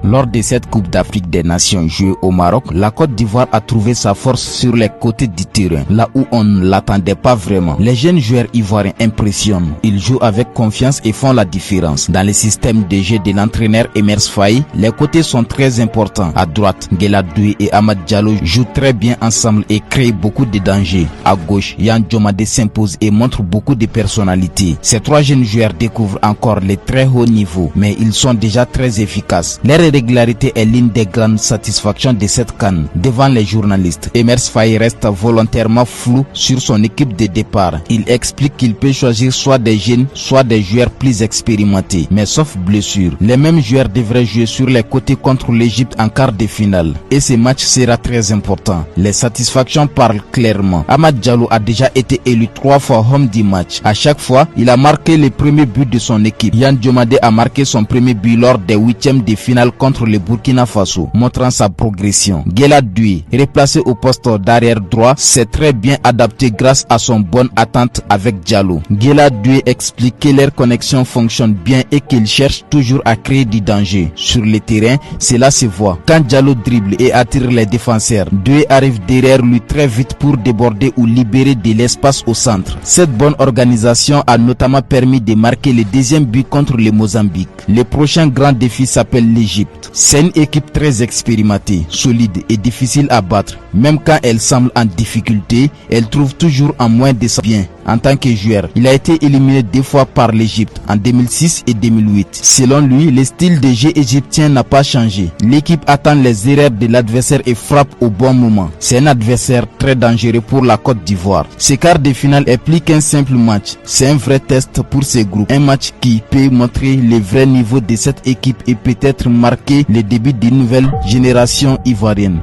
Lors de cette Coupe d'Afrique des Nations jouée au Maroc, la Côte d'Ivoire a trouvé sa force sur les côtés du terrain, là où on ne l'attendait pas vraiment. Les jeunes joueurs ivoiriens impressionnent. Ils jouent avec confiance et font la différence. Dans le système de jeu de l'entraîneur Emers Faye, les côtés sont très importants. À droite, Guela Doué et Amad Diallo jouent très bien ensemble et créent beaucoup de dangers. À gauche, Yan Djomade s'impose et montre beaucoup de personnalité. Ces trois jeunes joueurs découvrent encore les très hauts niveaux, mais ils sont déjà très efficaces. Leur régularité est l'une des grandes satisfactions de cette CAN. Devant les journalistes, Emers Faye reste volontairement flou sur son équipe de départ. Il explique qu'il peut choisir soit des jeunes, soit des joueurs plus expérimentés. Mais sauf blessure, les mêmes joueurs devraient jouer sur les côtés contre l'Égypte en quart de finale. Et ce match sera très important. Les satisfactions parlent clairement. Amad Diallo a déjà été élu 3 fois homme du match. À chaque fois, il a marqué le premier but de son équipe. Yan Djomade a marqué son premier but lors des 8e de finale contre le Burkina Faso, montrant sa progression. Guela Doué, replacé au poste d'arrière droit, s'est très bien adapté grâce à son bonne attente avec Diallo. Guela Doué explique que leur connexion fonctionne bien et qu'il cherche toujours à créer du danger. Sur le terrain, cela se voit. Quand Diallo dribble et attire les défenseurs, Doué arrive derrière lui très vite pour déborder ou libérer de l'espace au centre. Cette bonne organisation a notamment permis de marquer le deuxième but contre le Mozambique. Le prochain grand défi s'appelle l'Égypte. C'est une équipe très expérimentée, solide et difficile à battre. Même quand elle semble en difficulté, elle trouve toujours un moyen de s'en bien. En tant que joueur, il a été éliminé 2 fois par l'Égypte en 2006 et 2008. Selon lui, le style de jeu égyptien n'a pas changé. L'équipe attend les erreurs de l'adversaire et frappe au bon moment. C'est un adversaire très dangereux pour la Côte d'Ivoire. Ce quart de finale est plus qu'un simple match. C'est un vrai test pour ce groupe. Un match qui peut montrer le vrai niveau de cette équipe et peut-être marquer le début d'une nouvelle génération ivoirienne.